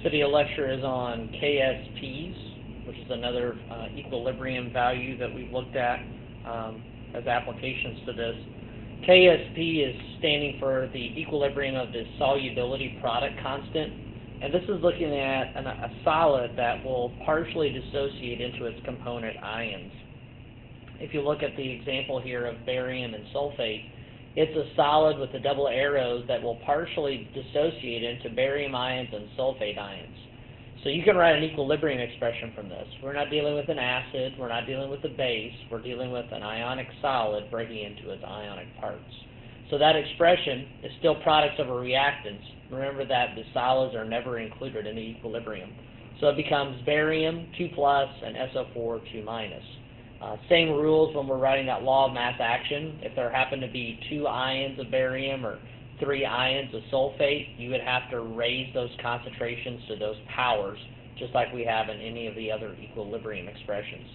video lecture is on KSPs, which is another equilibrium value that we've looked at as applications to this. KSP is standing for the equilibrium of the solubility product constant, and this is looking at a solid that will partially dissociate into its component ions. If you look at the example here of barium and sulfate, it's a solid with the double arrows that will partially dissociate into barium ions and sulfate ions. So you can write an equilibrium expression from this. We're not dealing with an acid, we're not dealing with a base, we're dealing with an ionic solid breaking into its ionic parts. So that expression is still products of a reactants. Remember that the solids are never included in the equilibrium. So it becomes barium 2 plus and SO4 2 minus. Same rules when we're writing that law of mass action. If there happen to be 2 ions of barium or 3 ions of sulfate, you would have to raise those concentrations to those powers, just like we have in any of the other equilibrium expressions.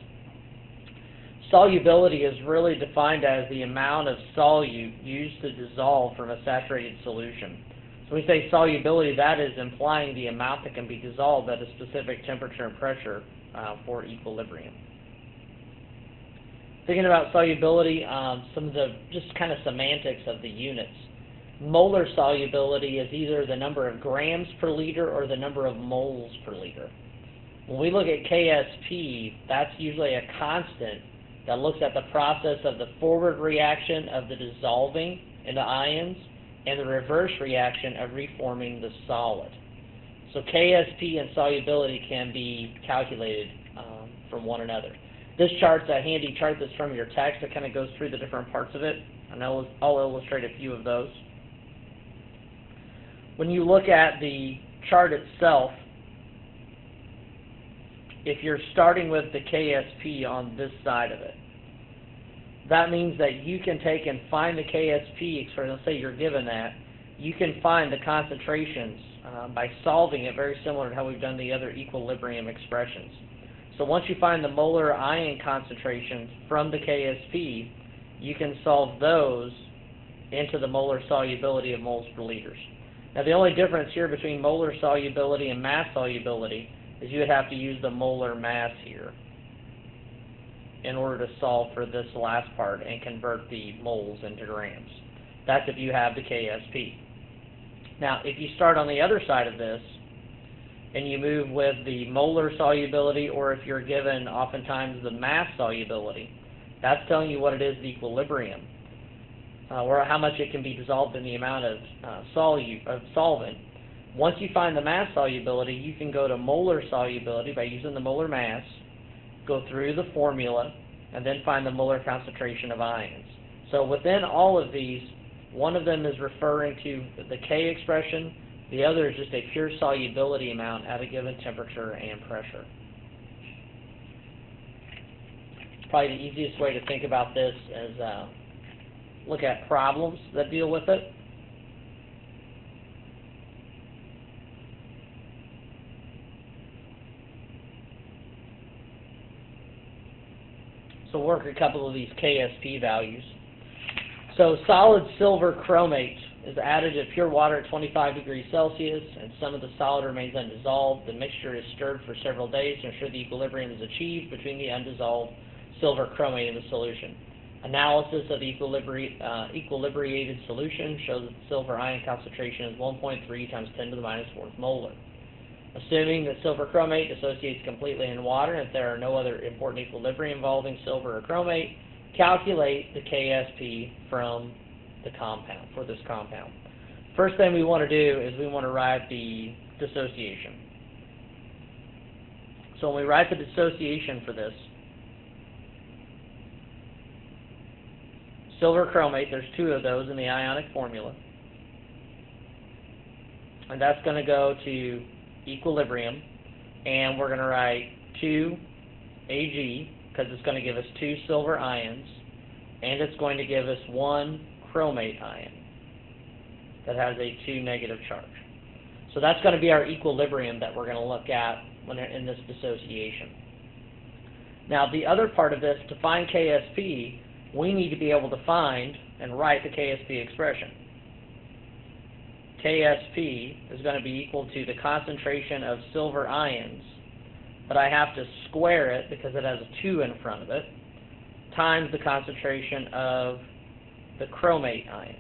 Solubility is really defined as the amount of solute used to dissolve from a saturated solution. So when we say solubility, that is implying the amount that can be dissolved at a specific temperature and pressure for equilibrium. Thinking about solubility, some of the just kind of semantics of the units. Molar solubility is either the number of grams per liter or the number of moles per liter. When we look at KSP, that's usually a constant that looks at the process of the forward reaction of the dissolving into ions and the reverse reaction of reforming the solid. So KSP and solubility can be calculated from one another. This chart's a handy chart that's from your text that kind of goes through the different parts of it, and I'll illustrate a few of those. When you look at the chart itself, if you're starting with the KSP on this side of it, that means that you can take and find the KSP, so let's say you're given that, you can find the concentrations by solving it, very similar to how we've done the other equilibrium expressions. So once you find the molar ion concentrations from the KSP, you can solve those into the molar solubility of moles per liters. Now the only difference here between molar solubility and mass solubility is you would have to use the molar mass here in order to solve for this last part and convert the moles into grams. That's if you have the KSP. Now if you start on the other side of this and you move with the molar solubility, or if you're given oftentimes the mass solubility, that's telling you what it is, the equilibrium, or how much it can be dissolved in the amount of solvent. Once you find the mass solubility, you can go to molar solubility by using the molar mass, go through the formula, and then find the molar concentration of ions. So within all of these, one of them is referring to the K expression, the other is just a pure solubility amount at a given temperature and pressure. Probably the easiest way to think about this is look at problems that deal with it. So we'll work a couple of these KSP values. So solid silver chromate is added to pure water at 25 degrees Celsius, and some of the solid remains undissolved. The mixture is stirred for several days to ensure the equilibrium is achieved between the undissolved silver chromate and the solution. Analysis of the equilibrated solution shows that the silver ion concentration is 1.3 times 10 to the minus 4th molar. Assuming that silver chromate dissociates completely in water, and if there are no other important equilibrium involving silver or chromate, calculate the KSP from the compound, for this compound. First thing we want to do is we want to write the dissociation. So when we write the dissociation for this, silver chromate, there's 2 of those in the ionic formula, and that's going to go to equilibrium, and we're going to write 2 Ag, because it's going to give us 2 silver ions, and it's going to give us 1 chromate ion that has a 2 negative charge. So that's going to be our equilibrium that we're going to look at when in this dissociation. Now the other part of this, to find KSP, we need to be able to find and write the KSP expression. KSP is going to be equal to the concentration of silver ions, but I have to square it because it has a 2 in front of it, times the concentration of the chromate ions.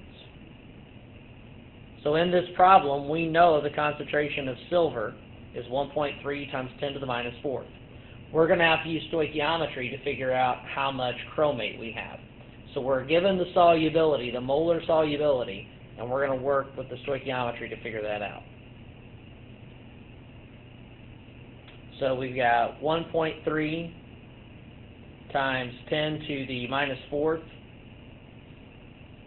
So in this problem, we know the concentration of silver is 1.3 times 10 to the minus 4th. We're going to have to use stoichiometry to figure out how much chromate we have. So we're given the solubility, the molar solubility, and we're going to work with the stoichiometry to figure that out. So we've got 1.3 times 10 to the minus 4th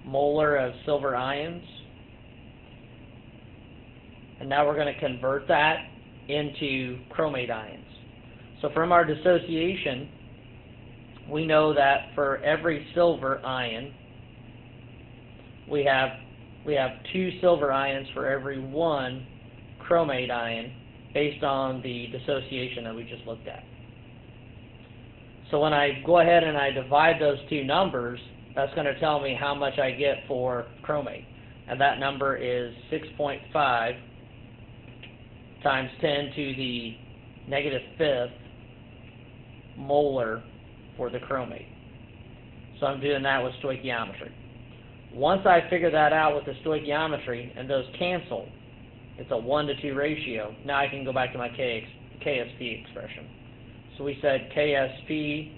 molar of silver ions. And now we're going to convert that into chromate ions. So from our dissociation, we know that for every silver ion, we have 2 silver ions for every 1 chromate ion based on the dissociation that we just looked at. So when I go ahead and I divide those two numbers, that's going to tell me how much I get for chromate. And that number is 6.5 times 10 to the negative 5th molar for the chromate. So I'm doing that with stoichiometry. Once I figure that out with the stoichiometry and those cancel, it's a 1-to-2 ratio. Now I can go back to my KSP expression. So we said KSP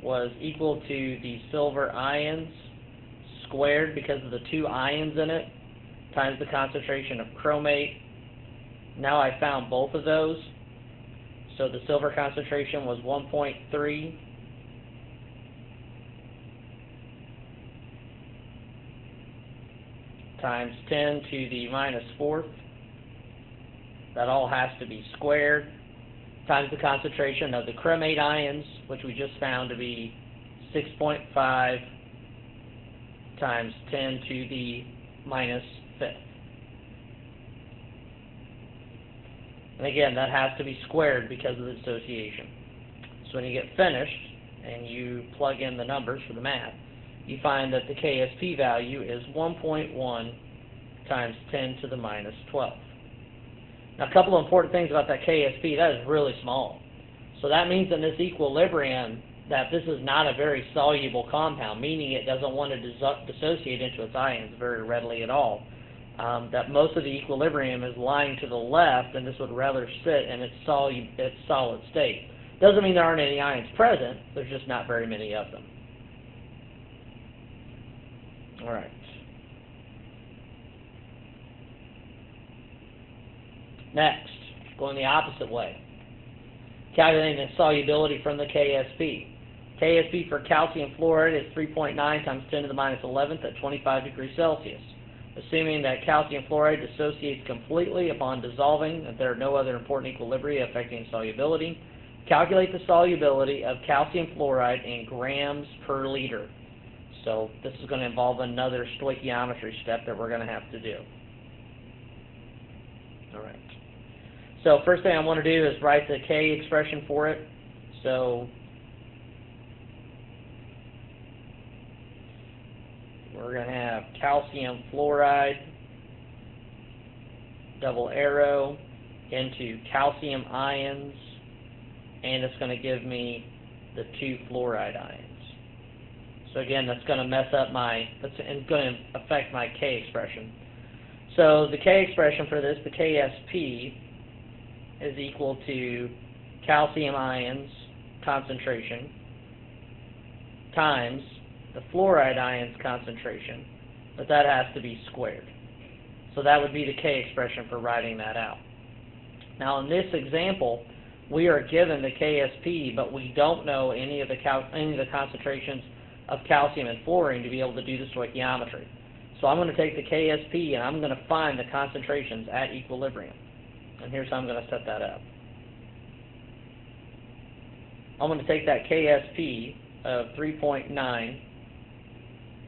was equal to the silver ions squared because of the 2 ions in it times the concentration of chromate. Now I found both of those. So the silver concentration was 1.3 times 10 to the minus 4th. That all has to be squared, times the concentration of the chromate ions, which we just found to be 6.5 times 10 to the minus 5th. And again, that has to be squared because of the dissociation. So when you get finished and you plug in the numbers for the math, you find that the KSP value is 1.1 times 10 to the minus 12. Now, a couple of important things about that KSP, that is really small. So that means in this equilibrium that this is not a very soluble compound, meaning it doesn't want to dissociate into its ions very readily at all. That most of the equilibrium is lying to the left, and this would rather sit in its solid state. Doesn't mean there aren't any ions present, there's just not very many of them. All right. Next, going the opposite way. Calculating the solubility from the KSP. KSP for calcium fluoride is 3.9 times 10 to the minus 11th at 25 degrees Celsius. Assuming that calcium fluoride dissociates completely upon dissolving, and there are no other important equilibria affecting solubility, calculate the solubility of calcium fluoride in grams per liter. So this is going to involve another stoichiometry step that we're going to have to do. All right. So first thing I want to do is write the K expression for it. So we're going to have calcium fluoride, double arrow, into calcium ions, and it's going to give me the 2 fluoride ions. So again, that's going to mess up it's going to affect my K expression. So the K expression for this, the KSP, is equal to calcium ions concentration times the fluoride ions concentration, but that has to be squared. So that would be the K expression for writing that out. Now in this example, we are given the KSP, but we don't know any of the concentrations of calcium and fluorine to be able to do the stoichiometry. So I'm going to take the KSP and I'm going to find the concentrations at equilibrium. And here's how I'm going to set that up. I'm going to take that KSP of 3.9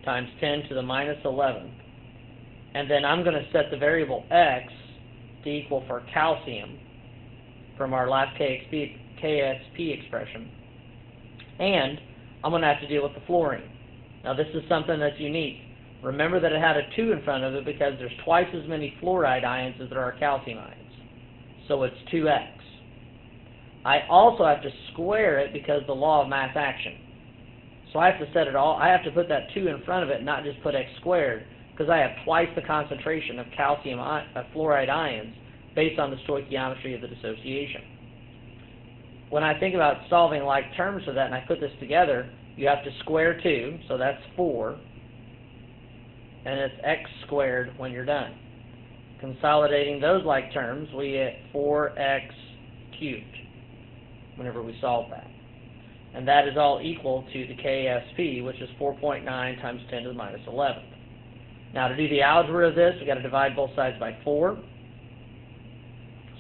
times 10 to the minus 11, and then I'm going to set the variable x to equal for calcium from our last KSP expression, and I'm going to have to deal with the fluorine. Now this is something that's unique. Remember that it had a 2 in front of it because there's twice as many fluoride ions as there are calcium ions. So it's 2x. I also have to square it because the law of mass action. So I have to set it all, I have to put that 2 in front of it, not just put x squared, because I have twice the concentration of fluoride ions based on the stoichiometry of the dissociation. When I think about solving like terms for that and I put this together, you have to square 2, so that's 4, and it's x squared when you're done. Consolidating those like terms, we get 4x cubed whenever we solve that. And that is all equal to the KSP, which is 4.9 times 10 to the minus 11th. Now to do the algebra of this, we've got to divide both sides by 4.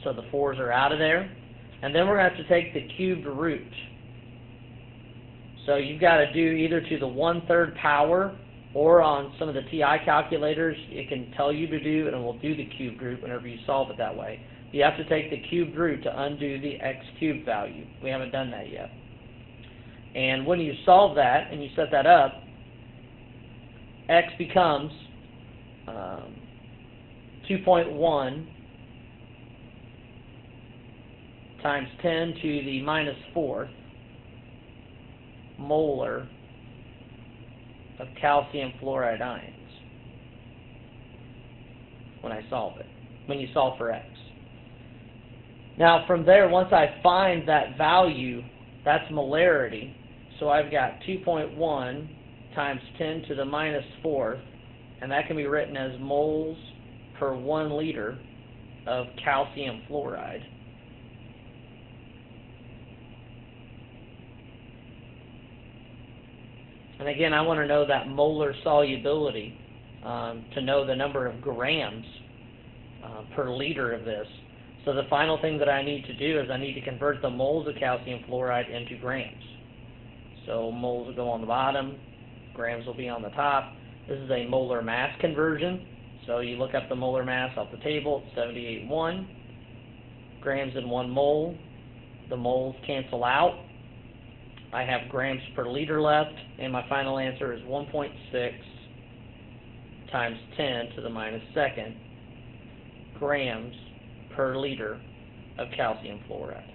So the 4's are out of there. And then we're going to have to take the cubed root. So you've got to do either to the 1/3 power, or on some of the TI calculators, it can tell you to do, and it will do the cubed root whenever you solve it that way. You have to take the cubed root to undo the x cubed value. We haven't done that yet. And when you solve that and you set that up, x becomes 2.1 times 10 to the minus 4th molar of calcium fluoride ions when I solve it, when you solve for x. Now from there, once I find that value, that's molarity, so I've got 2.1 times 10 to the minus 4th, and that can be written as moles per 1 liter of calcium fluoride. And again, I want to know that molar solubility to know the number of grams per liter of this. So the final thing that I need to do is I need to convert the moles of calcium fluoride into grams. So moles will go on the bottom, grams will be on the top. This is a molar mass conversion. So you look up the molar mass off the table, it's 78.1 grams in 1 mole. The moles cancel out. I have grams per liter left, and my final answer is 1.6 times 10 to the minus 2nd grams per liter of calcium fluoride.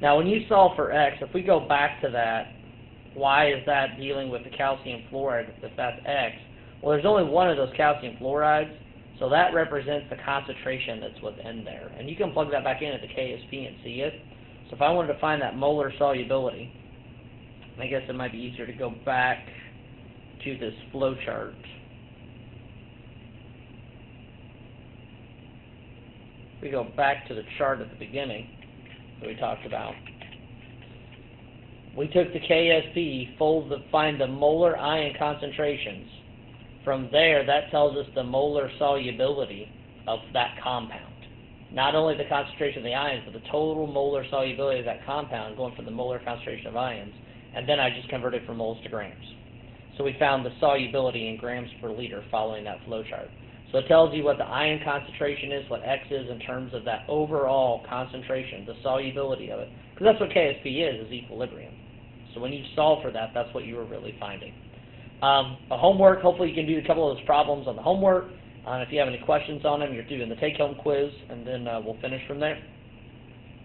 Now when you solve for x, if we go back to that, why is that dealing with the calcium fluoride if that's x? Well, there's only one of those calcium fluorides, so that represents the concentration that's within there. And you can plug that back in at the KSP and see it. So if I wanted to find that molar solubility, I guess it might be easier to go back to this flow chart. We go back to the chart at the beginning that we talked about. We took the KSP, find the molar ion concentrations. From there, that tells us the molar solubility of that compound. Not only the concentration of the ions, but the total molar solubility of that compound going from the molar concentration of ions. And then I just converted from moles to grams. So we found the solubility in grams per liter following that flow chart. So it tells you what the ion concentration is, what X is in terms of that overall concentration, the solubility of it. Because that's what KSP is equilibrium. So when you solve for that, that's what you were really finding. A homework, hopefully you can do a couple of those problems on the homework. If you have any questions on them, you're doing the take-home quiz, and then we'll finish from there.